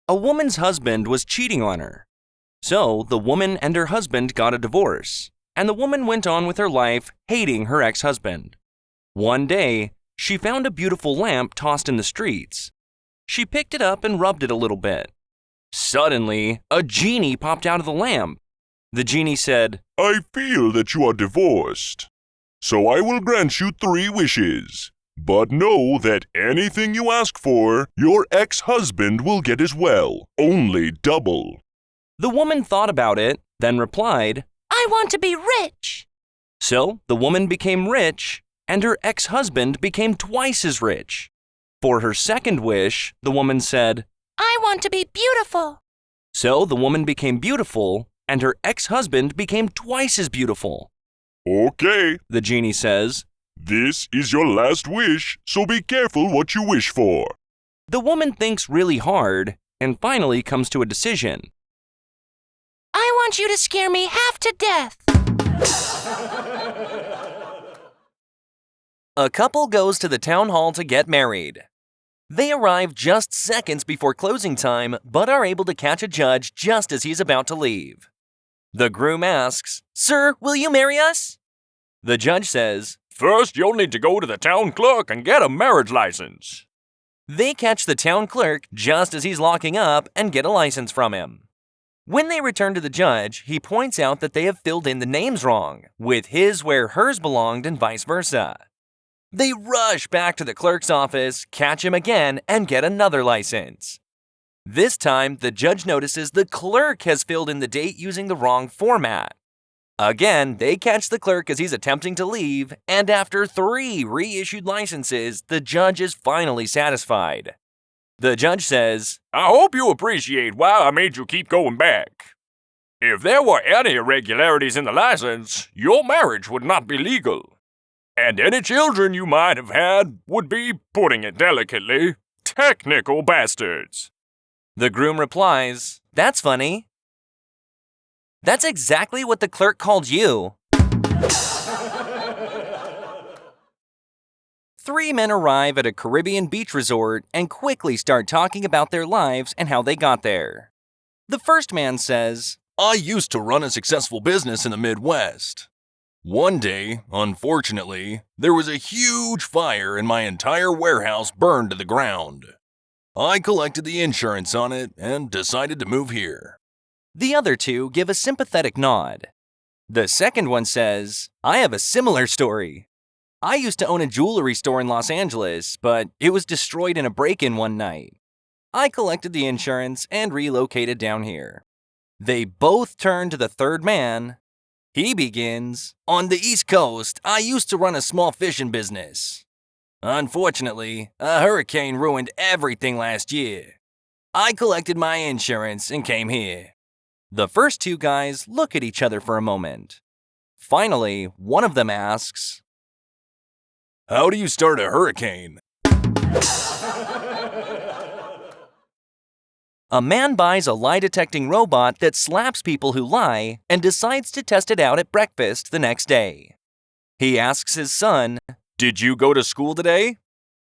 A woman's husband was cheating on her. So the woman and her husband got a divorce, and the woman went on with her life hating her ex-husband. One day, she found a beautiful lamp tossed in the streets. She picked it up and rubbed it a little bit. Suddenly, a genie popped out of the lamp. The genie said, "I feel that you are divorced, so I will grant you 3 wishes. But know that anything you ask for, your ex-husband will get as well, only double." The woman thought about it, then replied, I want to be rich. So the woman became rich, and her ex-husband became twice as rich. For her second wish, the woman said, I want to be beautiful. So the woman became beautiful, and her ex-husband became twice as beautiful. "Okay, The genie says, this is your last wish, so be careful what you wish for." the woman thinks really hard and finally comes to a decision. I want you to scare me half to death. A couple goes to the town hall to get married. They arrive just seconds before closing time, but are able to catch a judge just as he's about to leave. The groom asks, Sir, will you marry us? The judge says, First, you'll need to go to the town clerk and get a marriage license. They catch the town clerk just as he's locking up and get a license from him. When they return to the judge, he points out that they have filled in the names wrong, with his where hers belonged and vice versa. They rush back to the clerk's office, catch him again, and get another license. This time, the judge notices the clerk has filled in the date using the wrong format. Again, they catch the clerk as he's attempting to leave, and after 3 reissued licenses, the judge is finally satisfied. The judge says, I hope you appreciate why I made you keep going back. If there were any irregularities in the license, your marriage would not be legal. And any children you might have had would be, putting it delicately, technical bastards. The groom replies, That's funny. That's exactly what the clerk called you. 3 men arrive at a Caribbean beach resort and quickly start talking about their lives and how they got there. The first man says, I used to run a successful business in the Midwest. One day, unfortunately, there was a huge fire and my entire warehouse burned to the ground. I collected the insurance on it and decided to move here. The other 2 give a sympathetic nod. The second one says, I have a similar story. I used to own a jewelry store in Los Angeles, but it was destroyed in a break-in one night. I collected the insurance and relocated down here. They both turn to the third man. He begins, On the East Coast, I used to run a small fishing business. Unfortunately, a hurricane ruined everything last year. I collected my insurance and came here. The first 2 guys look at each other for a moment. Finally, one of them asks, How do you start a hurricane? A man buys a lie-detecting robot that slaps people who lie and decides to test it out at breakfast the next day. He asks his son, Did you go to school today?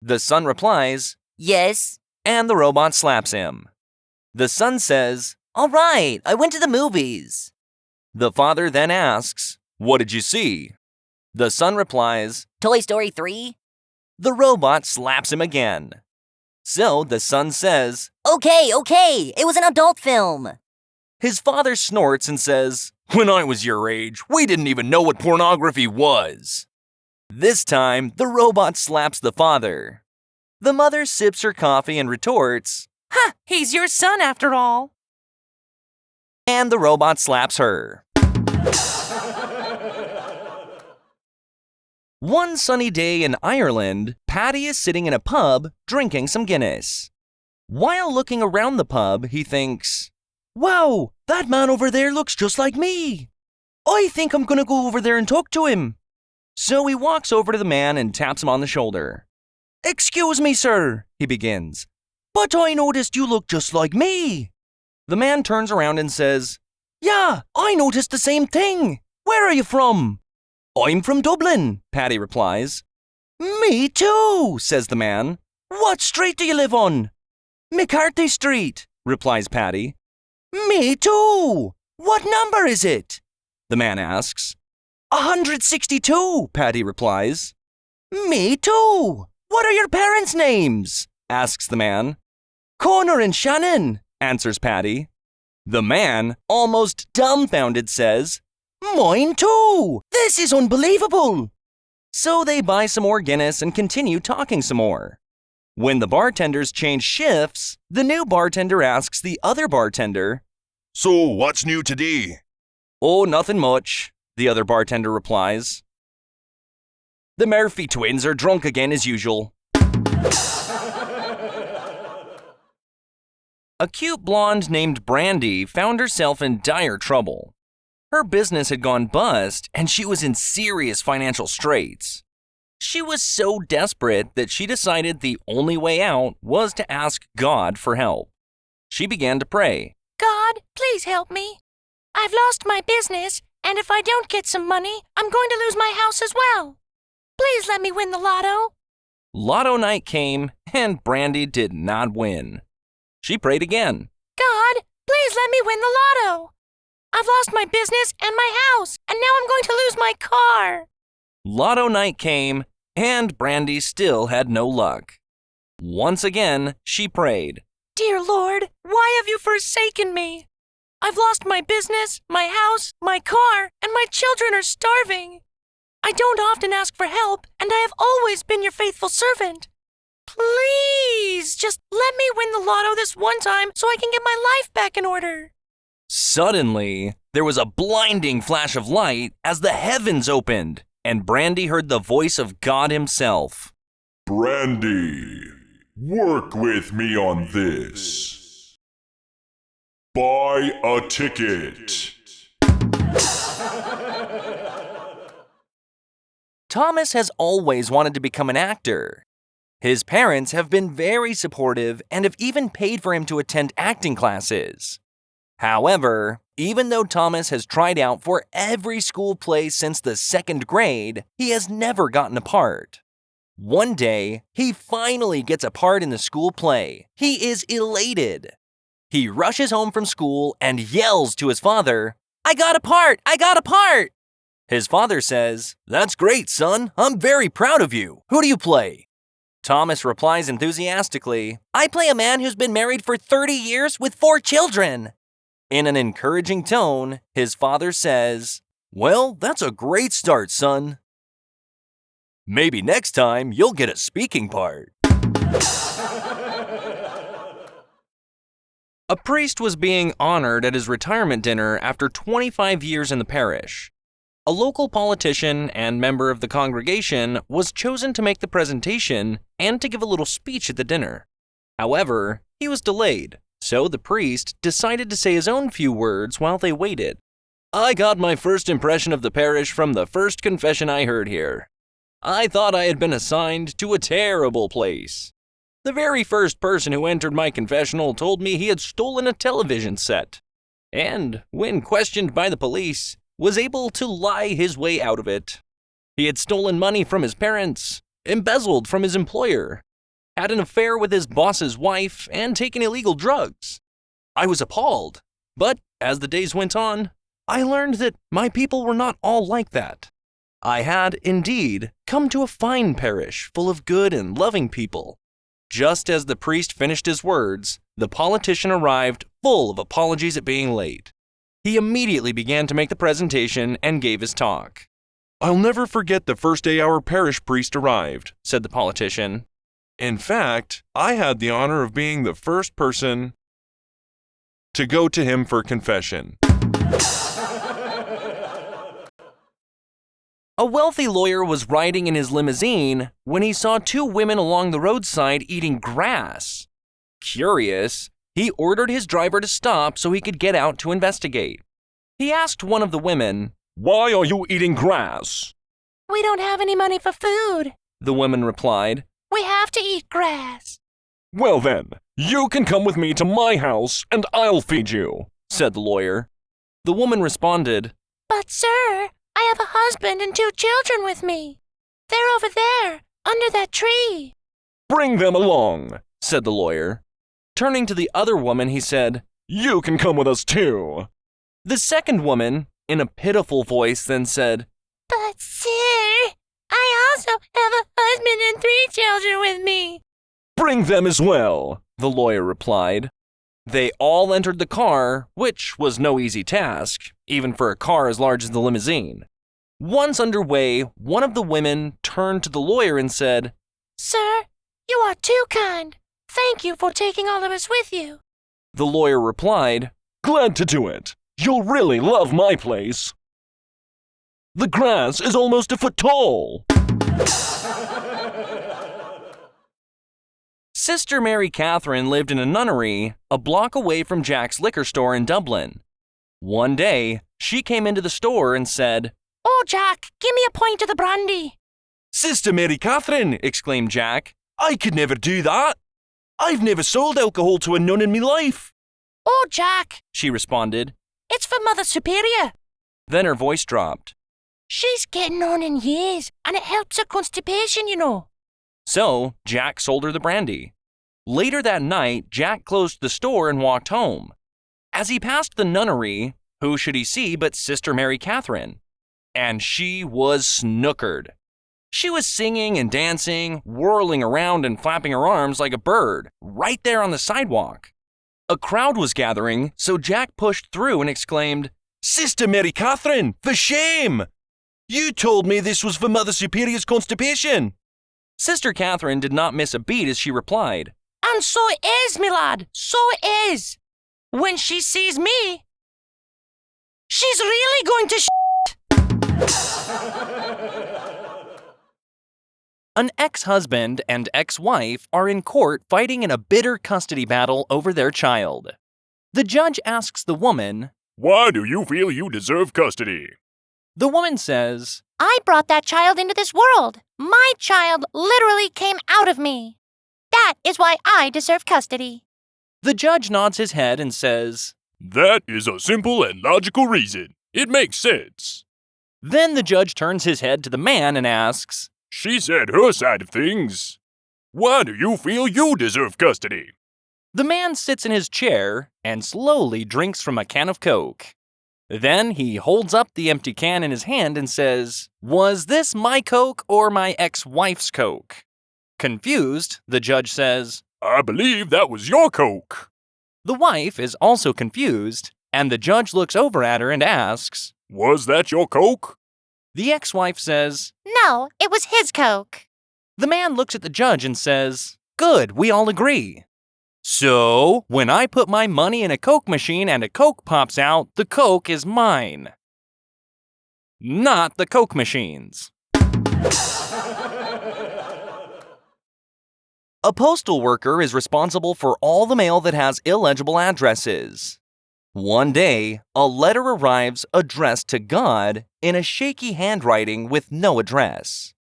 The son replies, Yes. And the robot slaps him. The son says, All right, I went to the movies. The father then asks, What did you see? The son replies, Toy Story 3? The robot slaps him again. So the son says, Okay, it was an adult film. His father snorts and says, When I was your age, we didn't even know what pornography was. This time, the robot slaps the father. The mother sips her coffee and retorts, Ha, he's your son after all. And the robot slaps her. One sunny day in Ireland, Paddy is sitting in a pub drinking some Guinness. While looking around the pub, he thinks, Wow, that man over there looks just like me. I think I'm gonna go over there and talk to him. So he walks over to the man and taps him on the shoulder. Excuse me, sir, he begins, but I noticed you look just like me. The man turns around and says, Yeah, I noticed the same thing. Where are you from? I'm from Dublin, Paddy replies. Me too, says the man. What street do you live on? McCarthy Street. replies Patty. Me too! What number is it? The man asks. 162, Patty replies. Me too! What are your parents' names? Asks the man. Connor and Shannon, answers Patty. The man, almost dumbfounded, says, Mine too! This is unbelievable! So they buy some more Guinness and continue talking some more. When the bartenders change shifts, the new bartender asks the other bartender, So, what's new today? Oh, nothing much, the other bartender replies. The Murphy twins are drunk again as usual. A cute blonde named Brandy found herself in dire trouble. Her business had gone bust and she was in serious financial straits. She was so desperate that she decided the only way out was to ask God for help. She began to pray. God, please help me. I've lost my business, and if I don't get some money, I'm going to lose my house as well. Please let me win the lotto. Lotto night came, and Brandy did not win. She prayed again. God, please let me win the lotto. I've lost my business and my house, and now I'm going to lose my car. Lotto night came, and Brandy still had no luck. Once again, she prayed. Dear Lord, why have you forsaken me? I've lost my business, my house, my car, and my children are starving. I don't often ask for help, and I have always been your faithful servant. Please, just let me win the lotto this one time so I can get my life back in order. Suddenly, there was a blinding flash of light as the heavens opened, and Brandy heard the voice of God himself. Brandy, work with me on this. Buy a ticket. Thomas has always wanted to become an actor. His parents have been very supportive and have even paid for him to attend acting classes. However, even though Thomas has tried out for every school play since the 2nd grade, he has never gotten a part. One day, he finally gets a part in the school play. He is elated. He rushes home from school and yells to his father, "I got a part! I got a part!" His father says, "That's great, son. I'm very proud of you. Who do you play?" Thomas replies enthusiastically, "I play a man who's been married for 30 years with 4 children." In an encouraging tone, his father says, "Well, that's a great start, son. Maybe next time you'll get a speaking part." A priest was being honored at his retirement dinner after 25 years in the parish. A local politician and member of the congregation was chosen to make the presentation and to give a little speech at the dinner. However, he was delayed, so the priest decided to say his own few words while they waited. "I got my first impression of the parish from the first confession I heard here. I thought I had been assigned to a terrible place. The very first person who entered my confessional told me he had stolen a television set, and, when questioned by the police, was able to lie his way out of it. He had stolen money from his parents, embezzled from his employer, had an affair with his boss's wife, and taken illegal drugs. I was appalled, but as the days went on, I learned that my people were not all like that. I had, indeed, come to a fine parish full of good and loving people." Just as the priest finished his words, the politician arrived full of apologies at being late. He immediately began to make the presentation and gave his talk. "I'll never forget the first day our parish priest arrived," said the politician. "In fact, I had the honor of being the first person to go to him for confession." A wealthy lawyer was riding in his limousine when he saw 2 women along the roadside eating grass. Curious, he ordered his driver to stop so he could get out to investigate. He asked one of the women, "Why are you eating grass?" We don't have any money for food. The woman replied. We have to eat grass. "Well then, you can come with me to my house and I'll feed you," said the lawyer. The woman responded, But sir, I have a husband and 2 children with me. They're over there, under that tree. "Bring them along," said the lawyer. Turning to the other woman, he said, "You can come with us too." The second woman, in a pitiful voice, then said, "But, sir, I also have a husband and 3 children with me." "Bring them as well," the lawyer replied. They all entered the car, which was no easy task, even for a car as large as the limousine. Once underway, one of the women turned to the lawyer and said, "Sir, you are too kind. Thank you for taking all of us with you." The lawyer replied, "Glad to do it. You'll really love my place. The grass is almost a foot tall." Sister Mary Catherine lived in a nunnery a block away from Jack's liquor store in Dublin. One day, she came into the store and said, "Oh, Jack, give me a pint of the brandy." "Sister Mary Catherine," exclaimed Jack, "I could never do that. I've never sold alcohol to a nun in my life." "Oh, Jack," she responded. "it's for Mother Superior." Then her voice dropped. "She's getting on in years, and it helps her constipation, you know." So, Jack sold her the brandy. Later that night, Jack closed the store and walked home. As he passed the nunnery, who should he see but Sister Mary Catherine? And she was snookered. She was singing and dancing, whirling around and flapping her arms like a bird, right there on the sidewalk. A crowd was gathering, so Jack pushed through and exclaimed, "Sister Mary Catherine, for shame! You told me this was for Mother Superior's constipation." Sister Catherine did not miss a beat as she replied, "And so it is, me lad, so it is. When she sees me, she's really going to An ex-husband and ex-wife are in court fighting in a bitter custody battle over their child. The judge asks the woman, Why do you feel you deserve custody? The woman says, I brought that child into this world. My child literally came out of me. That is why I deserve custody." The judge nods his head and says, That is a simple and logical reason. It makes sense. Then the judge turns his head to the man and asks, She said her side of things. Why do you feel you deserve custody? The man sits in his chair and slowly drinks from a can of Coke. Then he holds up the empty can in his hand and says, Was this my Coke or my ex-wife's Coke? Confused, the judge says, I believe that was your Coke. The wife is also confused, and the judge looks over at her and asks, Was that your Coke? The ex-wife says, No, it was his Coke. The man looks at the judge and says, Good, we all agree. So, when I put my money in a Coke machine and a Coke pops out, the Coke is mine. Not the Coke machines. A postal worker is responsible for all the mail that has illegible addresses. One day, a letter arrives addressed to God in a shaky handwriting with no address.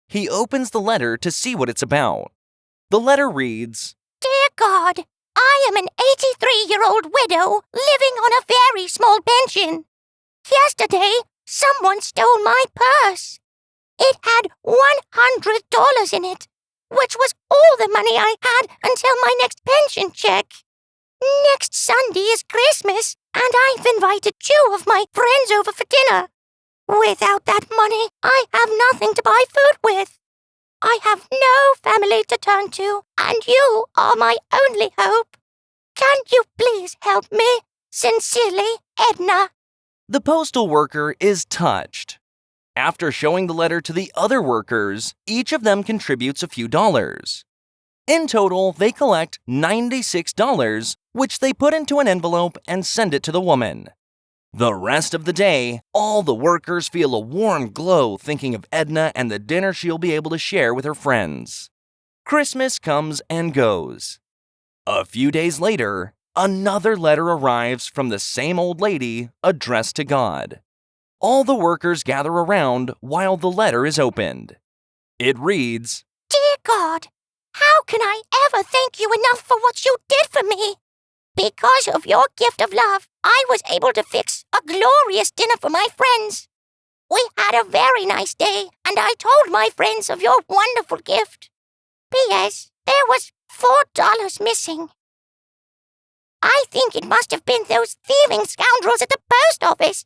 He opens the letter to see what it's about. The letter reads, Dear God, I am an 83-year-old widow living on a very small pension. Yesterday, someone stole my purse. It had $100 in it, which was all the money I had until my next pension check. Next Sunday is Christmas, and I've invited 2 of my friends over for dinner. Without that money, I have nothing to buy food with. I have no family to turn to, and you are my only hope. Can you please help me? Sincerely, Edna. The postal worker is touched. After showing the letter to the other workers, each of them contributes a few dollars. In total, they collect $96, which they put into an envelope and send it to the woman. The rest of the day, all the workers feel a warm glow thinking of Edna and the dinner she'll be able to share with her friends. Christmas comes and goes. A few days later, another letter arrives from the same old lady addressed to God. All the workers gather around while the letter is opened. It reads, Dear God, how can I ever thank you enough for what you did for me? Because of your gift of love, I was able to fix a glorious dinner for my friends. We had a very nice day, and I told my friends of your wonderful gift. P.S. There was $4 missing. think it must have been those thieving scoundrels at the post office.